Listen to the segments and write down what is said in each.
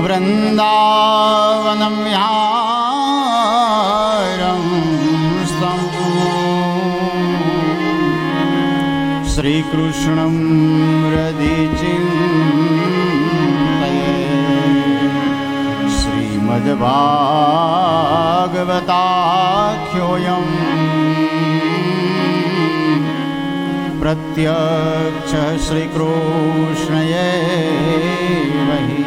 वृन्दावनं विहारं श्रीकृष्णं हृदि चिन्तये श्रीमद्भागवताख्योऽयम् प्रत्यक्ष श्रीकृष्णयेव हि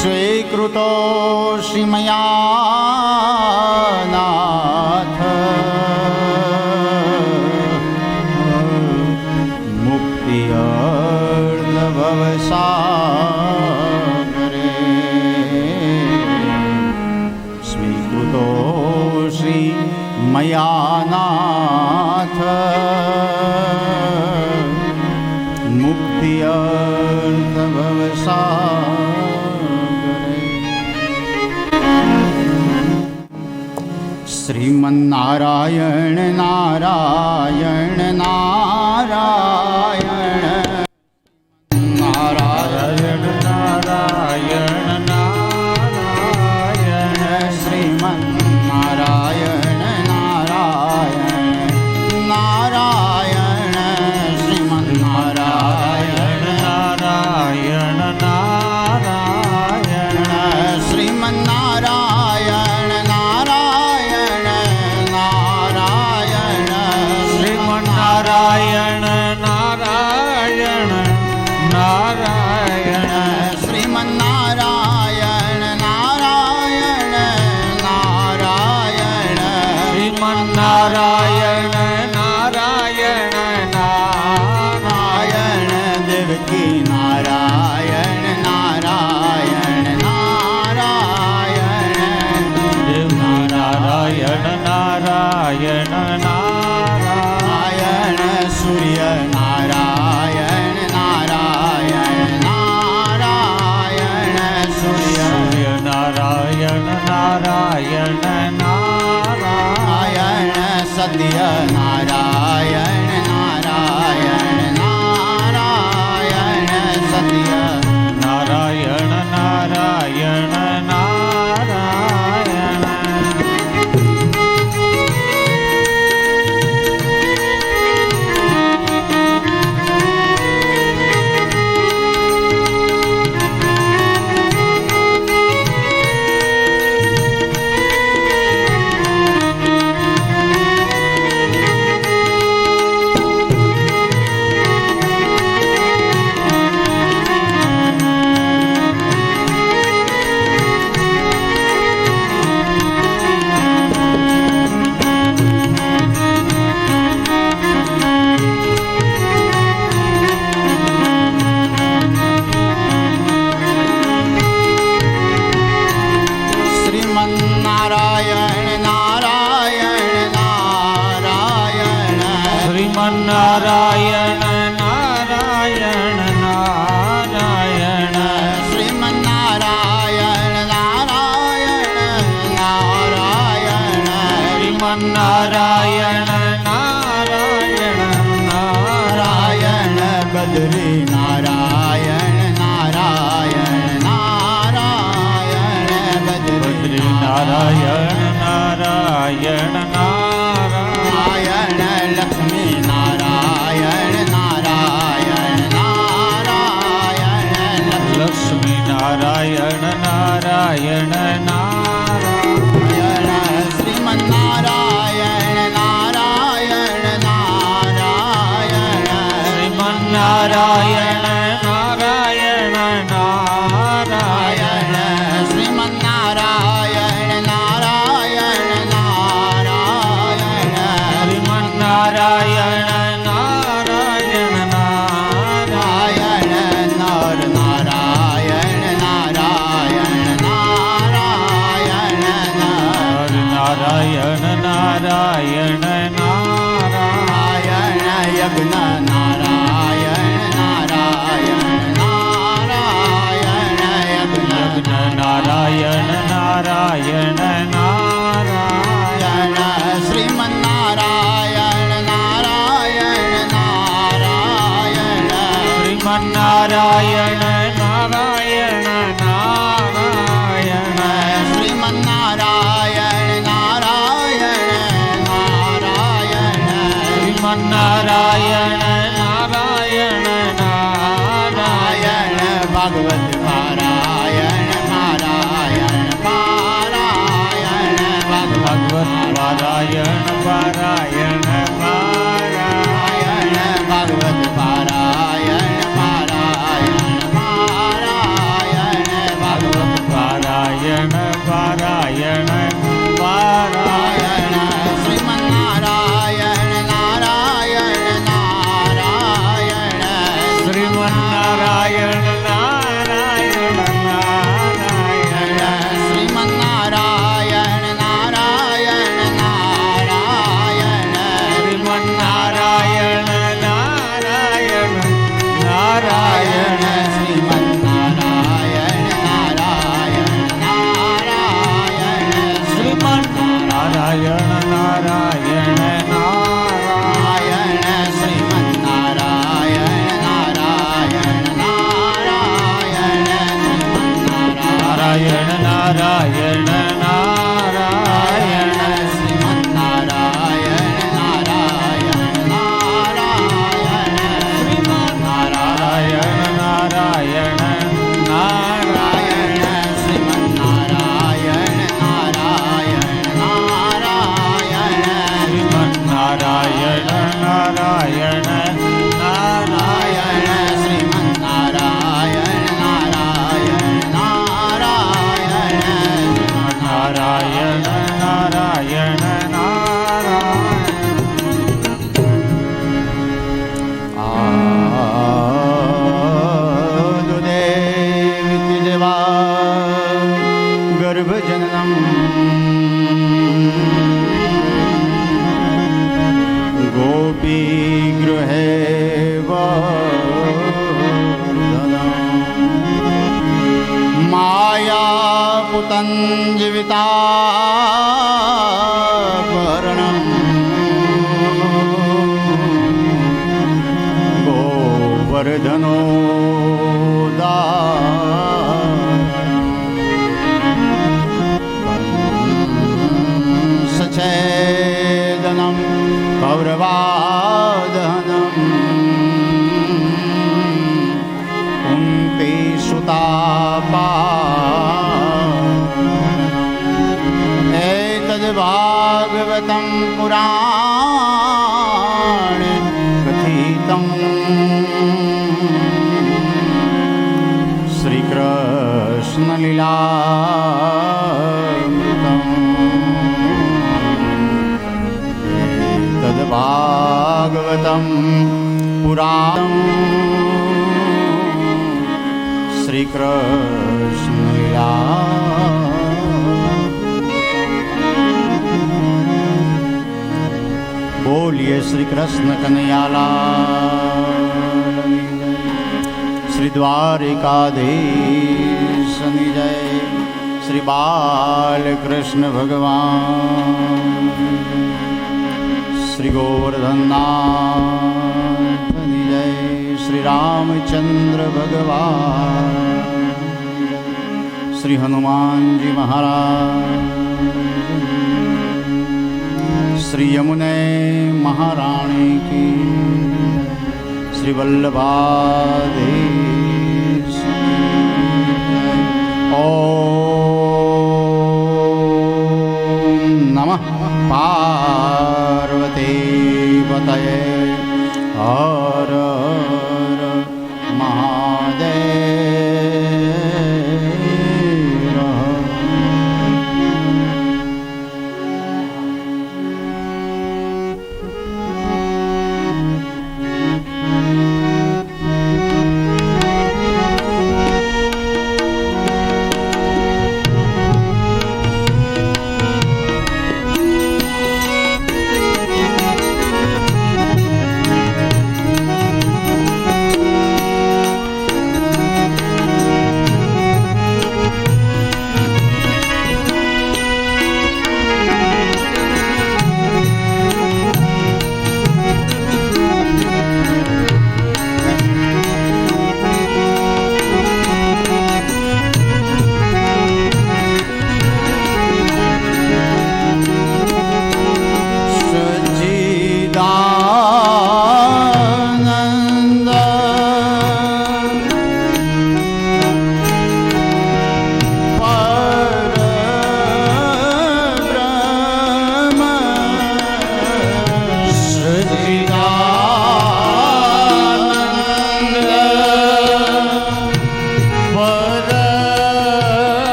स्वीकृतोऽसि मया नाथ मुक्त्यर्थभवसागरे स्वीकृतोऽसि मया नाथ मुक्त्यर्थभवसागरे। श्रीमन्नारायण नारायण नारायण नारायण नारायण नारायण श्रीमन्नारायण नारायण नारायण श्रीमन्नारायण नारायण नारायण श्रीमन्नारायण नारायण नारायण श्रीमन्नारायण नारायण नारायण श्रीमन्नारायण नारायण नारायण श्रीमन्नारायण नारायण नारायण देवकी नारायण नारायण नारायण देव नारायण नारायण नारायण सूर्य नारायण नारायण नारायण सूर्य नारायण नारायण नारायण सत्य नारायण नारायण नारायण सत्य नारायण नारायण नारायण। નારાયણ નારાયણ નારાયણ શ્રીમન્નારાયણ નારાયણ નારાયણ શ્રીમન્નારાયણ નારાયણ નારાયણ શ્રીમન્નારાયણ નારાયણ નારાયણ શ્રીમન્નારાયણ નારાયણ નારાયણ નર નારાયણ નારાયણ નારાયણ નારાયણ નારાયણ નારાયણ યજ્ઞ નારાયણ નારાયણ નારાયણ યજ્ઞ નારાયણ નારાયણ નારાયણ શ્રીમન્નારાયણ નારાયણ નારાયણ શ્રીમન્નારાયણ નારાયણ નારાયણ શ્રીમન્નારાયણ નારાયણ નારાયણ શ્રીમન્નારાયણ નારાયણ નારાયણ ભાગવત પારાયણ પારાયણ પારાયણ ભગવત પારાયણ પારાયણ પારાયણ ભાગવત પારાયણ પારાયણ પારાયણ ભાગવત પારાયણ પારાયણ પારાયણ શ્રીમન્નારાયણ નારાયણ નારાયણ શ્રીમન્નારાયણ નારાયણ નારાયણ શ્રીમન્નારાયણ નારાયણ નારાયણ શ્રીમન્નારાયણ નારાયણ નારાયણ શ્રીમન્નારાયણ નારાયણ નારાયણ શ્રીમન્નારાયણ નારાયણ નારાયણ શ્રીમન્નારાયણ નારાયણ નારાયણ નારાયણ નારાયણ નારાયણ શ્રીમન્નારાયણ નારાયણ નારાયણ નારાયણ નારાયણ નારાયણ શ્રીમન્નારાયણ નારાયણ નારાયણ શ્રીમન્નારાયણ નારાયણ નારાયણ શ્રીમન્નારાયણ નારાયણ નારાયણ નારાયણ નારાયણ આદુદેવી દેવા ગર્ભજનનમ ગોપી ગૃહે માયા પુતંજીવિતાપહરણમ ગોવર્ધનો સચેદનમ કૌરવાદહનમ કુંતી સુતાપા એતદ ભાગવતમ પુરાણ કથિતમ શ્રી કૃષ્ણ લીલામૃતમ એતદ ભાગવતમ પુરાણ શ્રી કૃષ્ણ લીલા બોલીએ શ્રી કૃષ્ણ કનૈયાલાલ શ્રી દ્વારિકાધીશની જય શ્રી બાલકૃષ્ણ ભગવાન શ્રી ગોવર્ધનનાથની જય શ્રી રામચંદ્ર ભગવાન શ્રી હનુમાનજી મહારાજ श्री यमुने महारानी की श्री वल्लभाधीश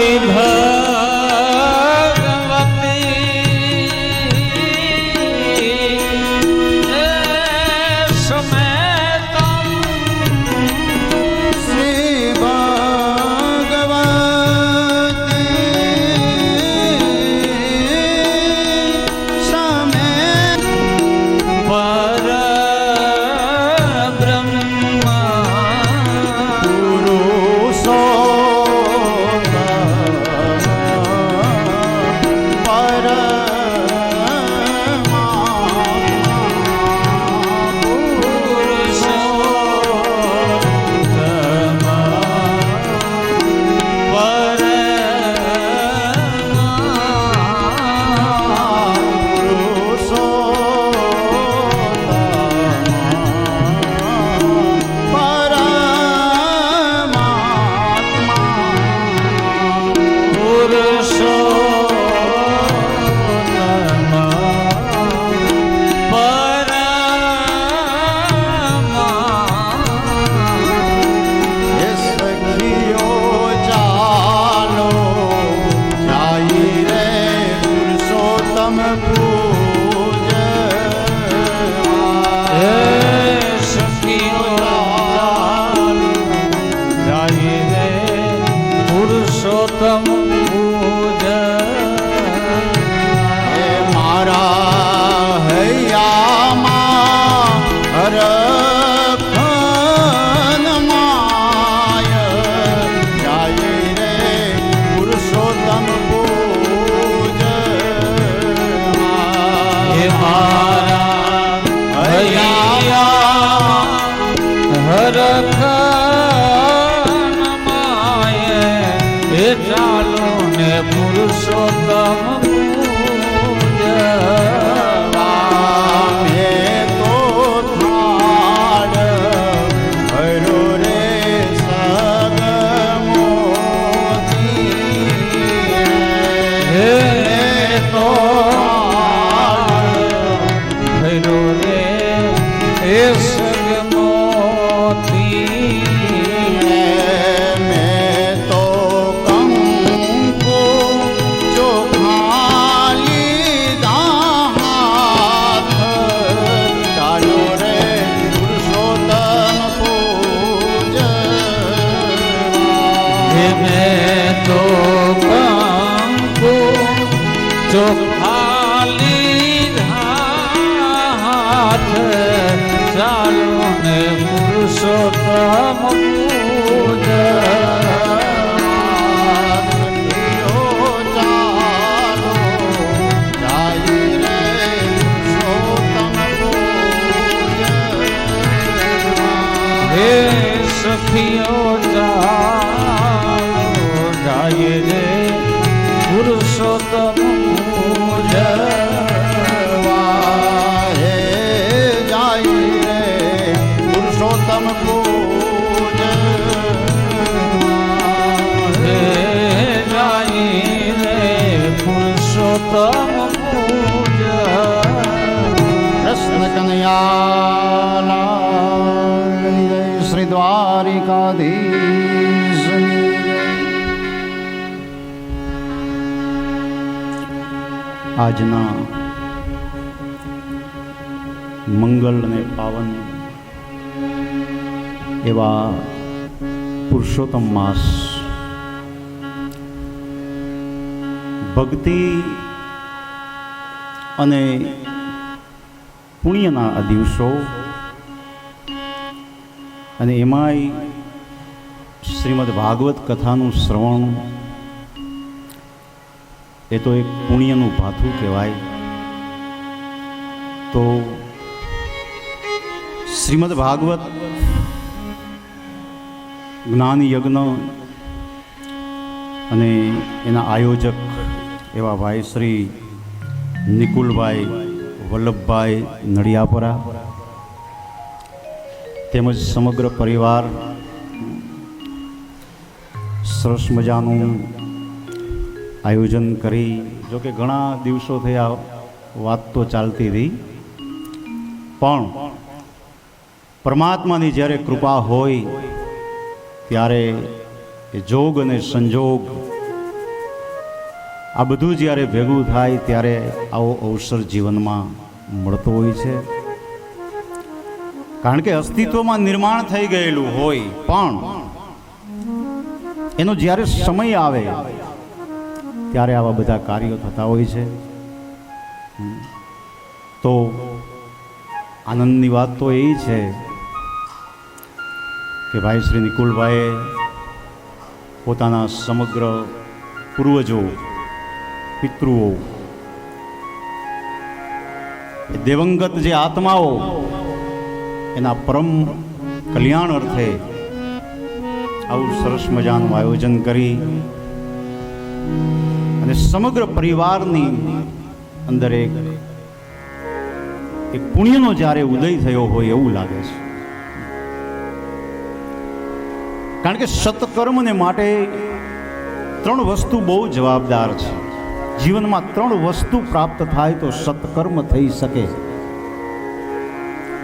મારી પુરુષોત્તમ પૂજ મારા હૈયામાં હરખન માય જાય રે પુરુષોત્તમ પૂજ મારા હૈયામાં હરખન માય એ ચાલો ને પુરુષોત્તમ ચોખાલી હાથ ચાલો ને પુરુષોત્તમ પૂજ હે સખીઓ ચાલો જાય રે પુરુષોત્તમ પુરુષોત્તમ પૂજ હે જાય રે પુરુષોત્તમ પૂજ કૃષ્ણ કનૈયા શ્રી દ્વારિકાધીશ આજના મંગલ અને પાવન એવા પુરુષોત્તમ માસ ભક્તિ અને પુણ્યના આ દિવસો અને એમાંય શ્રીમદ ભાગવત કથાનું શ્રવણ એ તો એક પુણ્યનું ભાથું કહેવાય. તો શ્રીમદ ભાગવત જ્ઞાન યજ્ઞ અને એના આયોજક એવા ભાઈ શ્રી નિકુલભાઈ વલ્લભભાઈ નડિયાપરા તેમજ સમગ્ર પરિવાર સરસ મજાનું આયોજન કરી. જોકે ઘણા દિવસોથી આ વાત તો ચાલતી હતી, પણ પરમાત્માની જ્યારે કૃપા હોય ત્યારે એ જોગ અને સંજોગ આ બધું જ્યારે ભેગું થાય ત્યારે આવો અવસર જીવનમાં મળતો હોય છે. કારણ કે અસ્તિત્વમાં નિર્માણ થઈ ગયેલું હોય પણ એનો જ્યારે સમય આવે ત્યારે આવા બધા કાર્યો થતા હોય છે. તો આનંદની વાત તો એ છે કે ભાઈ શ્રી નિકુલભાઈએ પોતાના સમગ્ર પૂર્વજો, પિતૃઓ, દેવંગત જે આત્માઓ એના પરમ કલ્યાણ અર્થે આવું સરસ મજાનું આયોજન કરી અને સમગ્ર પરિવારની અંદર એક પુણ્યનો જ્યારે ઉદય થયો હોય એવું લાગે છે. કારણ કે સત્કર્મને માટે 3 વસ્તુ બહુ જવાબદાર છે. જીવનમાં 3 વસ્તુ પ્રાપ્ત થાય તો સત્કર્મ થઈ શકે.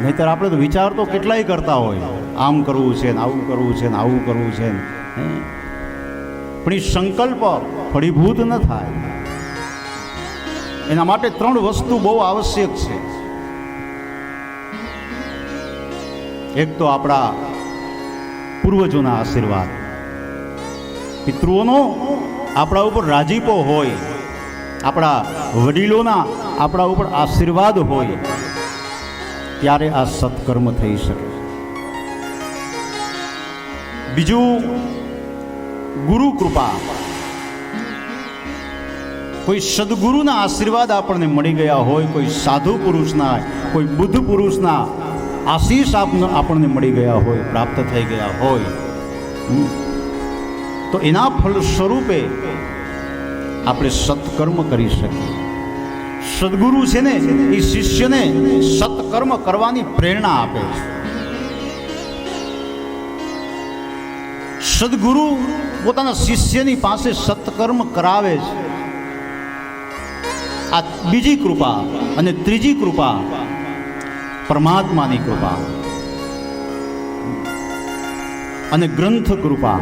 નહીતર આપણે તો વિચાર તો કેટલાય કરતા હોય, આમ કરવું છે ને આવું કરવું છે ને આવું કરવું છે ને, પણ એ સંકલ્પ ફળીભૂત ન થાય. એના માટે 3 વસ્તુ બહુ આવશ્યક છે. એક તો આપણા પૂર્વજોના આશીર્વાદ, પિતૃઓનો આપણા ઉપર રાજીપો હોય, આપણા વડીલોના આપણા ઉપર આશીર્વાદ હોય, ત્યારે આ સત્કર્મ થઈ શકે. બીજું ગુરુ કૃપા. કોઈ સદગુરુના આશીર્વાદ આપણને મળી ગયા હોય, કોઈ સાધુ પુરુષના, કોઈ બુદ્ધ પુરુષના આશીષ આપણને મળી ગયા હોય, પ્રાપ્ત થઈ ગયા હોય, તો એના ફલ સ્વરૂપે આપણે સત્કર્મ કરી શકીએ. સદગુરુ છે ને એ શિષ્યને સત્કર્મ કરવાની પ્રેરણા આપે છે. સદગુરુ પોતાના શિષ્યની પાસે સત્કર્મ કરાવે છે. આ બીજી કૃપા. અને ત્રીજી કૃપા પરમાત્માની કૃપા અને ગ્રંથ કૃપા.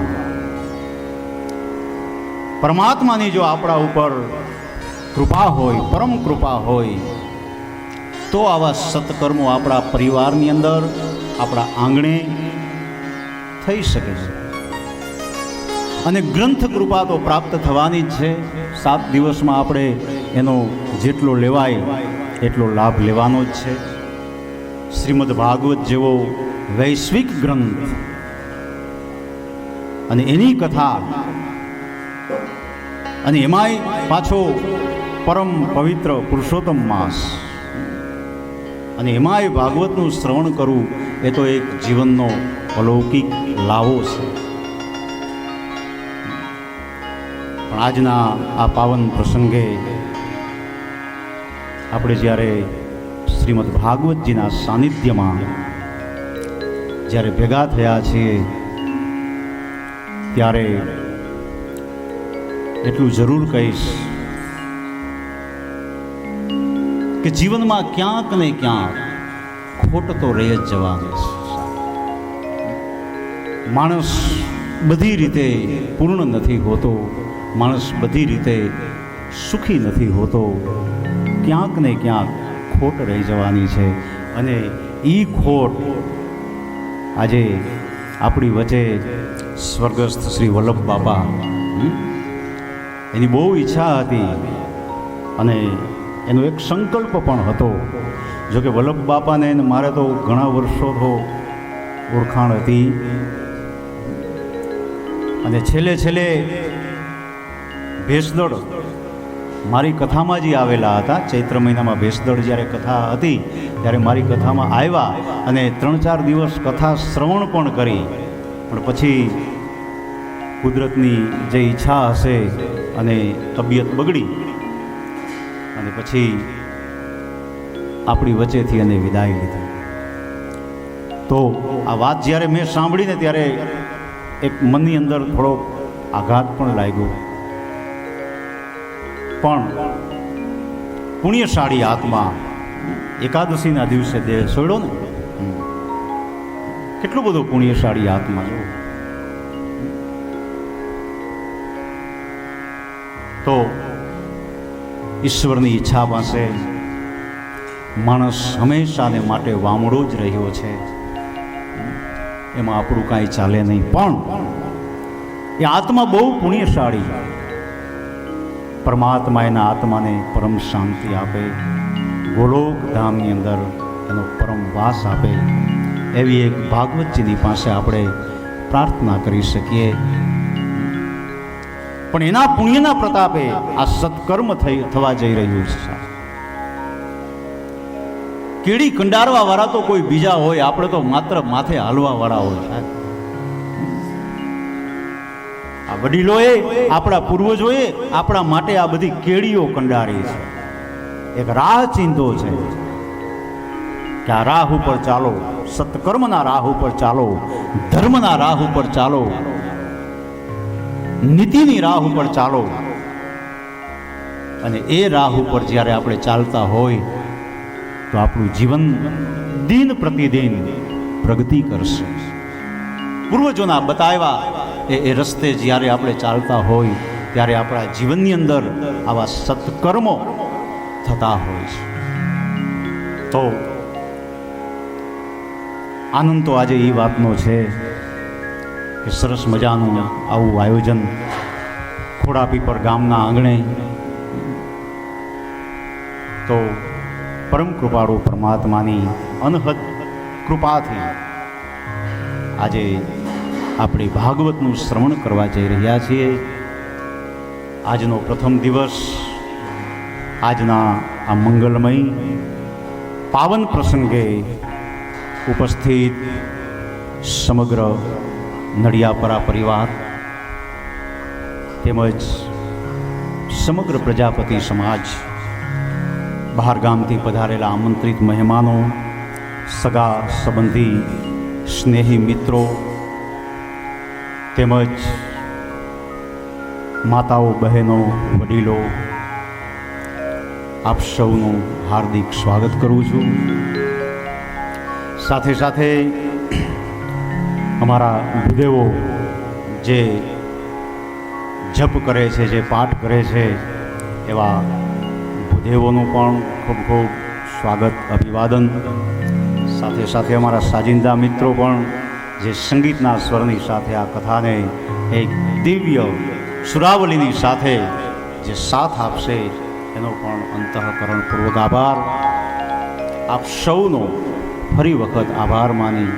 પરમાત્માની જો આપણા ઉપર કૃપા હોય, પરમ કૃપા હોય, તો આવા સત્કર્મો આપણા પરિવારની અંદર, આપણા આંગણે થઈ શકે છે. અને ગ્રંથ કૃપા તો પ્રાપ્ત થવાની જ છે. 7 દિવસમાં આપણે એનો જેટલો લેવાય એટલો લાભ લેવાનો જ છે. શ્રીમદ ભાગવત જેવો વૈશ્વિક ગ્રંથ અને એની કથા, અને એમાંય પાછો પરમ પવિત્ર પુરુષોત્તમ માસ, અને એમાંય ભાગવતનું શ્રવણ કરવું એ તો એક જીવનનો અલૌકિક લાવો છે. પણ આજના આ પાવન પ્રસંગે આપણે જ્યારે શ્રીમદ ભાગવતજીના સાનિધ્યમાં જ્યારે ભેગા થયા છીએ ત્યારે એટલું જરૂર કહીશ કે જીવનમાં ક્યાંક ને ક્યાંક ખોટ તો રહી જ જવાની છે. માણસ બધી રીતે પૂર્ણ નથી હોતો, માણસ બધી રીતે સુખી નથી હોતો, ક્યાંક ને ક્યાંક ખોટ રહી જવાની છે. અને એ ખોટ આજે આપણી વચ્ચે સ્વર્ગસ્થ શ્રી વલ્લભ બાપા, એની બહુ ઈચ્છા હતી અને એનો એક સંકલ્પ પણ હતો. જોકે વલ્લભ બાપાને મારે તો ઘણા વર્ષો તો ઓળખાણ હતી, અને છેલ્લે ભેસદળ મારી કથામાં જ આવેલા હતા. ચૈત્ર મહિનામાં ભેસદળ જ્યારે કથા હતી ત્યારે મારી કથામાં આવ્યા અને 3-4 દિવસ કથા શ્રવણ પણ કરી. પણ પછી કુદરતની જે ઈચ્છા હશે અને તબિયત બગડી અને પછી આપણી વચ્ચેથી એને વિદાય લીધી. તો આ વાત જ્યારે મેં સાંભળીને ત્યારે એક મનની અંદર થોડો આઘાત પણ લાગ્યો. પણ પુણ્યશાળી આત્મા એકાદશીના દિવસે દેહ છોડ્યો ને, કેટલું બધું પુણ્યશાળી આત્મા જો. તો ઈશ્વરની ઈચ્છા પાસે માણસ હંમેશાને માટે વામડો જ રહ્યો છે. એમાં આપણું કાંઈ ચાલે નહીં. પણ એ આત્મા બહુ પુણ્યશાળી. પરમાત્મા એના આત્માને પરમ શાંતિ આપે, ગોલોક ધામની અંદર એનો પરમ વાસ આપે, એવી એક ભાગવતજીની પાસે આપણે પ્રાર્થના કરી શકીએ. પણ એના પુણ્યના પ્રતાપે આ સત્કર્મ થવા જઈ રહ્યું છે. કેડી કંડારવા વાળા તો કોઈ બીજા હોય, આપણે તો માત્ર માથે હાલવા વાળા હોય. આ વડીલોએ, આપણા પૂર્વજોએ આપણા માટે આ બધી કેડીઓ કંડારી છે. એક રાહ ચિંતો છે કે આ રાહ ઉપર ચાલો, સત્કર્મના રાહ ઉપર ચાલો, ધર્મના રાહ ઉપર ચાલો, નીતિની રાહ ઉપર ચાલો. અને એ રાહ ઉપર જ્યારે આપણે ચાલતા હોય તો આપણું જીવન દિન પ્રતિદિન પ્રગતિ કરશે. પૂર્વજોના બતાવ્યા એ રસ્તે જ્યારે આપણે ચાલતા હોય ત્યારે આપણા જીવનની અંદર આવા સત્કર્મો થતા હોય છે. તો આનંદ તો આજે એ વાતનો છે કે સરસ મજાનું આવું આયોજન ખોડાપીપર ગામના આંગણે. તો પરમ કૃપાળુ પરમાત્માની અનહદ કૃપાથી આજે આપણે ભાગવતનું શ્રવણ કરવા જઈ રહ્યા છીએ. આજનો પ્રથમ દિવસ, આજના આ મંગલમય પાવન પ્રસંગે ઉપસ્થિત સમગ્ર નડિયાપરા પરિવાર તેમજ સમગ્ર પ્રજાપતિ સમાજ, બહાર ગામથી પધારેલા આમંત્રિત મહેમાનો, સગા સંબંધી, સ્નેહી મિત્રો તેમજ માતાઓ, બહેનો, વડીલો, આપ સૌનું હાર્દિક સ્વાગત કરું છું. સાથે સાથે અમારા ગુરુદેવો જે જપ કરે છે, જે પાઠ કરે છે, એવા ભૂદેવોનું પણ ખૂબ ખૂબ સ્વાગત, અભિવાદન. સાથે સાથે અમારા સાજિંદા મિત્રો પણ જે સંગીતના સ્વરની સાથે આ કથાને એક દિવ્ય સુરાવલીની સાથે જે સાથ આપશે એનો પણ અંતઃકરણપૂર્વક આભાર. આપ સૌનો ફરી વખત આભાર માની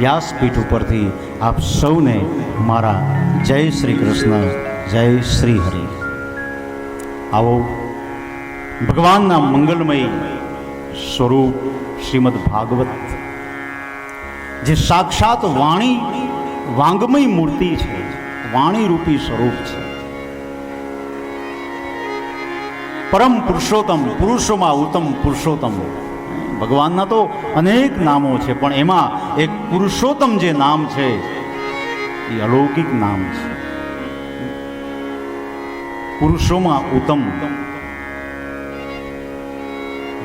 વ્યાસપીઠ ઉપરથી આપ સૌને મારા જય શ્રી કૃષ્ણ, જય શ્રી હરિ. આવો ભગવાનના મંગલમય સ્વરૂપ શ્રીમદ ભાગવત, જે સાક્ષાત વાણી, વાંગમય મૂર્તિ છે, વાણી રૂપી સ્વરૂપ છે. પરમ પુરુષોત્તમ, પુરુષોમાં ઉત્તમ પુરુષોત્તમ. ભગવાનના તો અનેક નામો છે, પણ એમાં એક પુરુષોત્તમ જે નામ છે એ અલૌકિક નામ છે. પુરુષોમાં ઉત્તમ,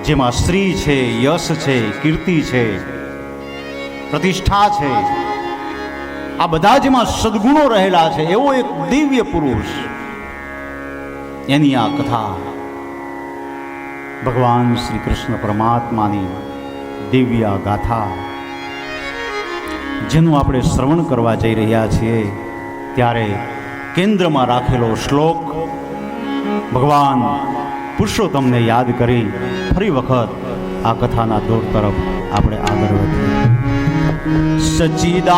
જેમાં શ્રી છે, યશ છે, કીર્તિ છે, પ્રતિષ્ઠા છે, આ બધા જેમાં સદગુણો રહેલા છે, એવો એક દિવ્ય પુરુષ. એની આ કથા ભગવાન શ્રી કૃષ્ણ પરમાત્માની દિવ્ય ગાથા, જેનું આપણે શ્રવણ કરવા જઈ રહ્યા છીએ, ત્યારે કેન્દ્રમાં રાખેલો શ્લોક ભગવાન પુરુષોત્તમને યાદ કરી ફરી વખત આ કથાના દોર તરફ આપણે આગળ વધીએ. સચ્ચિદાનંદ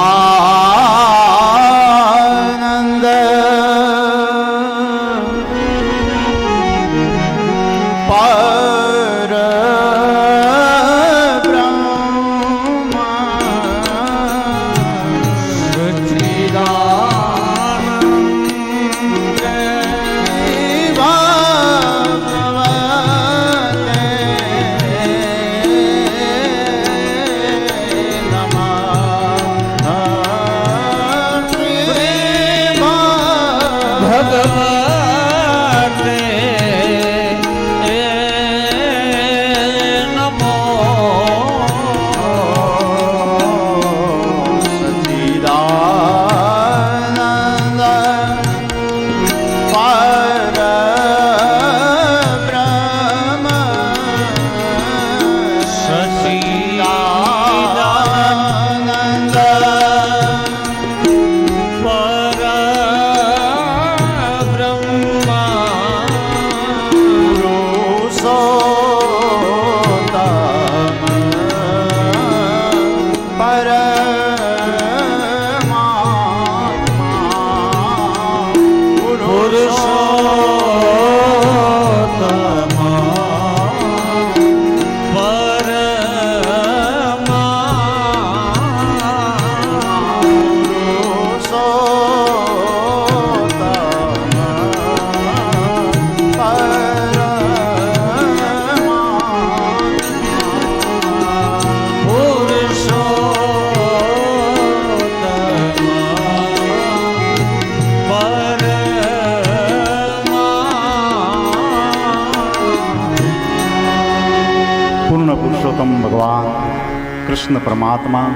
કૃષ્ણ પરમાત્મા,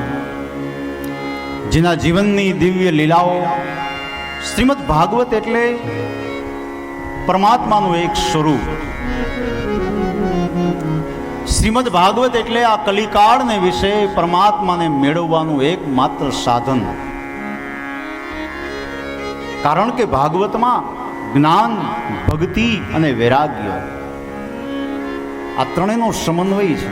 જેના જીવનની દિવ્ય લીલાઓ, શ્રીમદ ભાગવત એટલે પરમાત્માનું એક સ્વરૂપ. શ્રીમદ ભાગવત એટલે આ કલિકાળને વિશે પરમાત્માને મેળવવાનું એકમાત્ર સાધન. કારણ કે ભાગવતમાં જ્ઞાન, ભક્તિ અને વૈરાગ્ય આ ત્રણેયનો સમન્વય છે.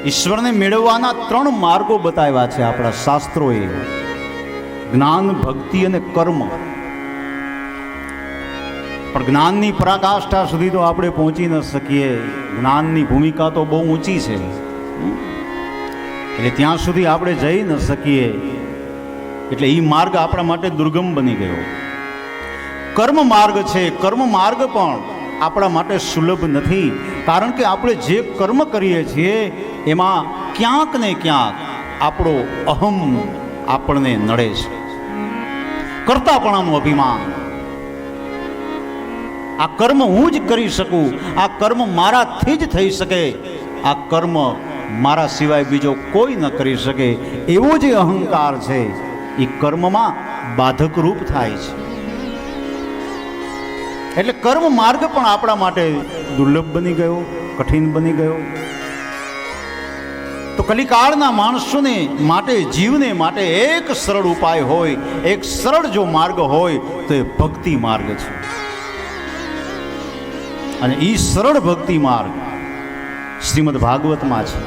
ઈશ્વરને મેળવવાના 3 માર્ગો બતાવ્યા છે આપણા શાસ્ત્રોએ: જ્ઞાન, ભક્તિ અને કર્મ. પણ જ્ઞાનની પરાકાષ્ઠા સુધી તો આપણે પહોંચી ન શકીએ. જ્ઞાનની ભૂમિકા તો બહુ ઊંચી છે, એટલે ત્યાં સુધી આપણે જઈ ન શકીએ. એટલે એ માર્ગ આપણા માટે દુર્ગમ બની ગયો. કર્મ માર્ગ છે. કર્મ માર્ગ પણ આપણા માટે સુલભ નથી, કારણ કે આપણે જે કર્મ કરીએ છીએ એમાં ક્યાંક ને ક્યાંક આપણો અહમ આપણને નડે છે, કર્તાપણાનું અભિમાન. આ કર્મ હું જ કરી શકું, આ કર્મ મારાથી જ થઈ શકે, આ કર્મ મારા સિવાય બીજો કોઈ ન કરી શકે, એવો જે અહંકાર છે એ કર્મમાં બાધક રૂપ થાય છે. એટલે કર્મ માર્ગ પણ આપણા માટે દુર્લભ બની ગયો, કઠિન બની ગયો. તો કલિકાળના માણસોને માટે, જીવને માટે એક સરળ ઉપાય હોય, એક સરળ જો માર્ગ હોય તો એ ભક્તિ માર્ગ છે. અને એ સરળ ભક્તિ માર્ગ શ્રીમદ ભાગવતમાં છે.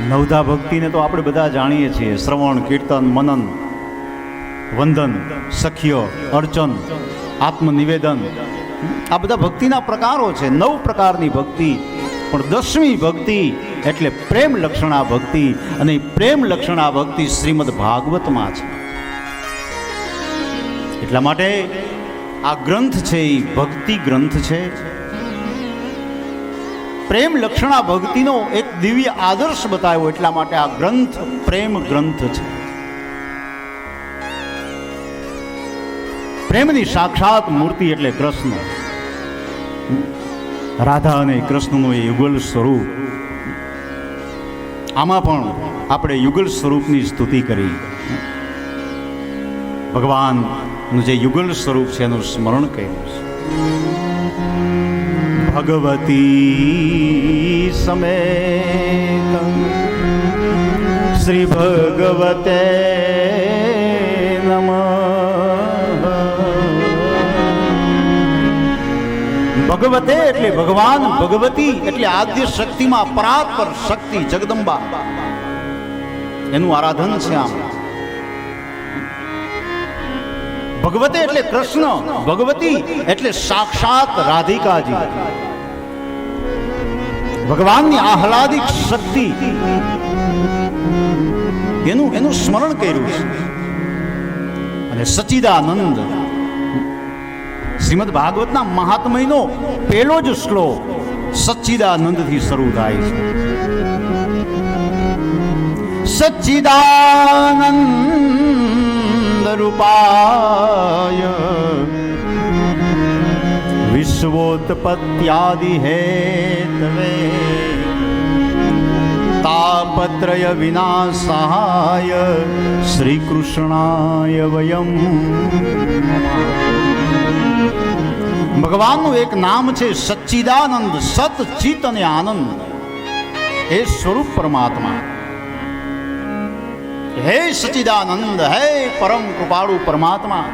નવધા ભક્તિને તો આપણે બધા જાણીએ છીએ: શ્રવણ, કીર્તન, મનન, વંદન, સખ્ય, અર્ચન, આત્મનિવેદન. આ બધા ભક્તિના પ્રકારો છે. 9 પ્રકારની ભક્તિ. પણ 10મી ભક્તિ એટલે પ્રેમ લક્ષણા ભક્તિ, અને પ્રેમ લક્ષણા ભક્તિ શ્રીમદ ભાગવતમાં છે. એટલા માટે આ ગ્રંથ છે એ ભક્તિ ગ્રંથ છે. પ્રેમ લક્ષણા ભક્તિનો એક દિવ્ય આદર્શ બતાવ્યો, એટલા માટે આ ગ્રંથ પ્રેમ ગ્રંથ છે. પ્રેમની સાક્ષાત મૂર્તિ એટલે કૃષ્ણ. રાધા અને કૃષ્ણનું એ યુગલ સ્વરૂપ. આમાં પણ આપણે યુગલ સ્વરૂપની સ્તુતિ કરી. ભગવાનનું જે યુગલ સ્વરૂપ છે એનું સ્મરણ કર્યું છે. ભગવતી સમેત શ્રી ભગવતે નમઃ. ભગવતે એટલે ભગવાન, ભગવતી એટલે આદ્ય શક્તિમાં પરાત્પર શક્તિ જગદંબા, એનું આરાધન છે. આમ ભગવતે એટલે કૃષ્ણ, ભગવતી એટલે સાક્ષાત રાધિકાજી. ભગવાનની આહલાદિક શક્તિ, એનું સ્મરણ કર્યું છે. અને સચ્ચિદાનંદ, શ્રીમદ ભાગવતના મહાત્મયનો પહેલો જ શ્લોક સચ્ચિદાનંદથી શરૂ થાય છે. સચ્ચિદાનંદ રૂપાય વિશ્વોત્પત્યાદિ હેતવે તાપત્રય વિનાશાય શ્રી કૃષ્ણાય વયમ. ભગવાનનું એક નામ છે સચ્ચિદાનંદ. સત, ચિત અને આનંદ એ સ્વરૂપ પરમાત્મા. હે સચ્ચિદાનંદ, હે પરમ કૃપાળુ પરમાત્મા,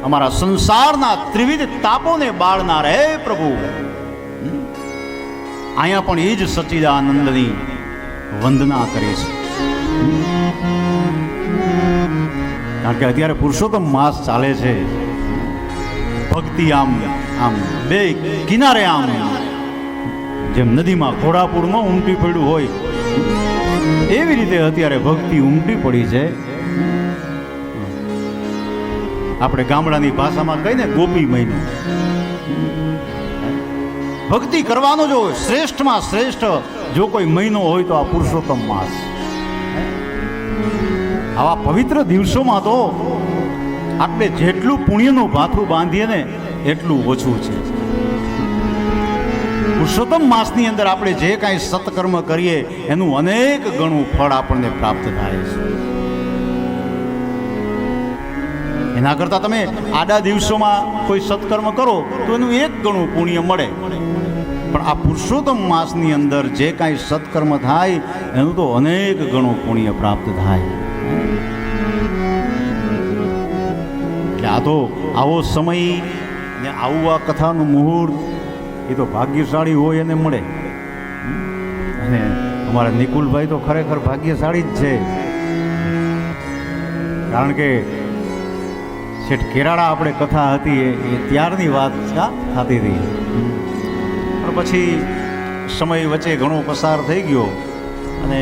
અમારા સંસારના ત્રિવિધ તાપોને બાળનાર હે પ્રભુ. અહીંયા પણ એ જ સચ્ચિદાનંદની વંદના કરી છે. કારણ કે અત્યારે પુરુષોત્તમ માસ ચાલે છે. ભક્તિ આમ બે કિનારે, આમ જેમ નદીમાં ઘોડાપૂરમાં ઉમટી પડ્યું હોય એવી રીતે અત્યારે ભક્તિ ઉમટી પડી છે. આપણે ગામડાની ભાષામાં કહીને ગોપી મહિનો. ભક્તિ કરવાનો જો શ્રેષ્ઠમાં શ્રેષ્ઠ જો કોઈ મહિનો હોય તો આ પુરુષોત્તમ માસ. આવા પવિત્ર દિવસોમાં તો આપણે જેટલું પુણ્યનું ભાથું બાંધીએ ને એટલું ઓછું છે. પુરુષોત્તમ માસની અંદર આપણે જે કાંઈ સત્કર્મ કરીએ એનું અનેક ગણું ફળ આપણને પ્રાપ્ત થાય છે. એના કરતાં તમે આડા દિવસોમાં કોઈ સત્કર્મ કરો તો એનું એક ગણું પુણ્ય મળે, પણ આ પુરુષોત્તમ માસની અંદર જે કાંઈ સત્કર્મ થાય એનું તો અનેક ગણું પુણ્ય પ્રાપ્ત થાય. એટલે આ તો આવો સમય ને આવું આ કથાનું મુહૂર્ત એ તો ભાગ્યશાળી હોય એને મળે. અને અમારા નિકુલભાઈ તો ખરેખર ભાગ્યશાળી જ છે, કારણ કે શેઠ કેરાળા આપણે કથા હતી એ ત્યારની વાત થતી હતી, પણ પછી સમય વચ્ચે ઘણો પસાર થઈ ગયો અને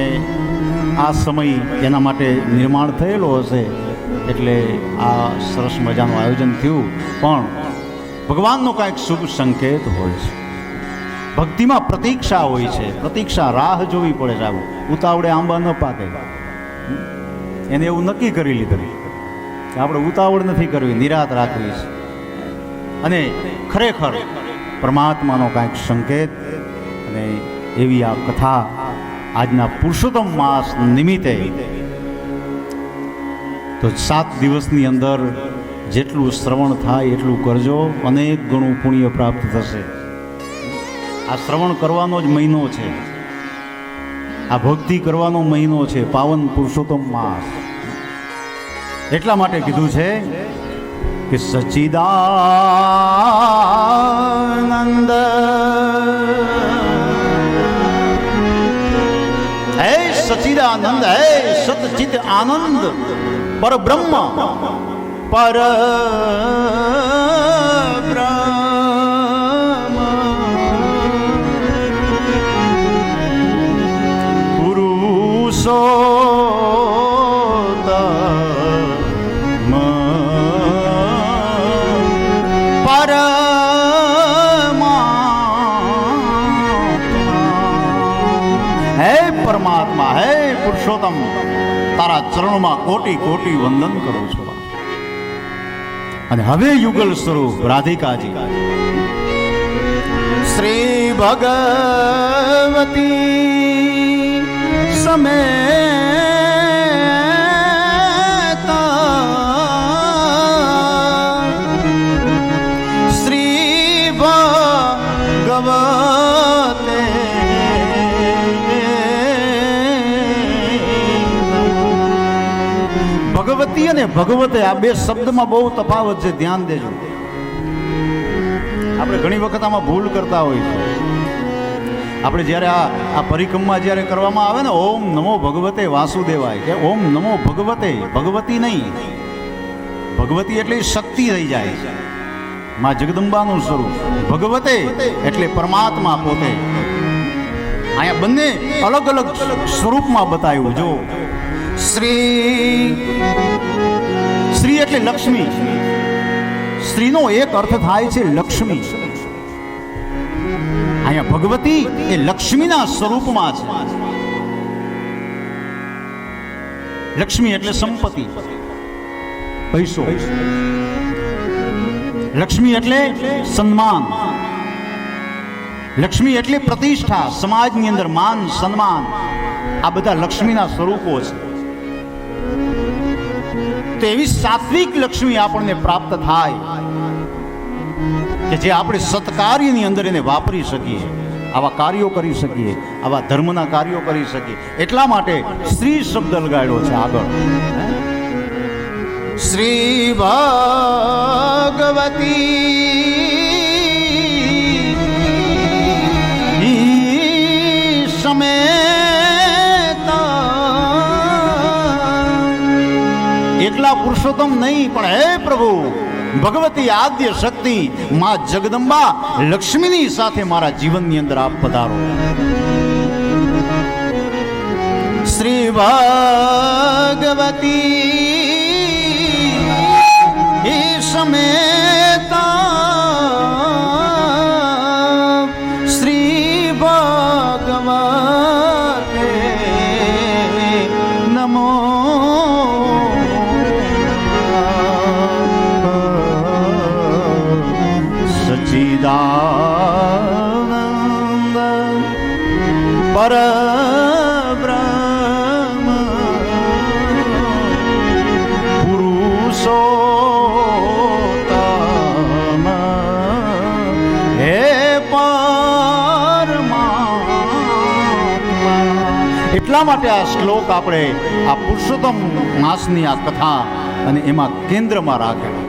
આ સમય એના માટે નિર્માણ થયેલો હશે એટલે આ સરસ મજાનું આયોજન થયું. પણ ભગવાનનો કાંઈક શુભ સંકેત હોય છે. ભક્તિમાં પ્રતીક્ષા હોય છે, પ્રતીક્ષા રાહ જોવી પડે છે. આવું ઉતાવળે આંબા ન પાકે, એને એવું નક્કી કરી લીધું કે આપણે ઉતાવળ નથી કરવી, નિરાત રાખવી છે. અને ખરેખર પરમાત્માનો કાંઈક સંકેત અને એવી આ કથા આજના પુરુષોત્તમ માસ નિમિત્તે તો 7 દિવસની અંદર જેટલું શ્રવણ થાય એટલું કરજો, અનેક ગણું પુણ્ય પ્રાપ્ત થશે. આ શ્રવણ કરવાનો જ મહિનો છે, આ ભક્તિ કરવાનો મહિનો છે, પાવન પુરુષોત્તમ માસ. એટલા માટે કીધું છે કે સચ્ચિદાનંદ હે સચ્ચિદાનંદ હે સતચિત આનંદ પરબ્રહ્મ પર પુરુષો પરમાત્મા હે પુરુષોત્તમ, તારા ચરણોમાં કોટી કોટી વંદન કરું છું. અને હવે યુગલ સ્વરૂપ રાધિકાજી શ્રી ભગવતી સમેત શ્રી ભગવતે ભગવતી અને ભગવતે આ બે શબ્દમાં બહુ તફાવત છે, ધ્યાન દેજો. આપણે ઘણી વખત આમાં ભૂલ કરતા હોય છે. આપણે જ્યારે આ પરિક્રમા જ્યારે કરવામાં આવે ને, ઓમ નમો ભગવતે વાસુદેવાય કે ઓમ નમો ભગવતે, ભગવતી નહીં. ભગવતી એટલે શક્તિ થઈ જાય, માં જગદંબાનું સ્વરૂપ. ભગવતે એટલે પરમાત્મા પોતે. અહીંયા બંને અલગ અલગ સ્વરૂપમાં બતાવ્યું. જો શ્રી એટલે લક્ષ્મી, સ્ત્રીનો એક અર્થ થાય છે લક્ષ્મી. અહીંયા ભગવતી એ લક્ષ્મીના સ્વરૂપમાં છે. લક્ષ્મી એટલે સંપત્તિ, પૈસો. લક્ષ્મી એટલે સન્માન. લક્ષ્મી એટલે પ્રતિષ્ઠા, સમાજની અંદર માન સન્માન. આ બધા લક્ષ્મીના સ્વરૂપો છે. તો એવી સાત્વિક લક્ષ્મી આપણને પ્રાપ્ત થાય કે જે આપણે સત્કાર્યની અંદર એને વાપરી શકીએ, આવા કાર્યો કરી શકીએ, આવા ધર્મના કાર્યો કરી શકીએ. એટલા માટે શ્રી શબ્દ લગાડ્યો છે આગળ. શ્રી ભગવતી સમેત એકલા પુરુષોત્તમ નહીં, પણ હે પ્રભુ ભગવતી આદ્ય શક્તિ માં જગદંબા લક્ષ્મીની સાથે મારા જીવનની અંદર આપ પધારો. શ્રી ભગવતી સમેતા શ્રી ભગવતે નમો. સચ્ચિદાનંદ એટલા માટે આ શ્લોક આપણે આ પુરુષોત્તમ માસની આ કથા અને એમાં કેન્દ્રમાં રાખેલો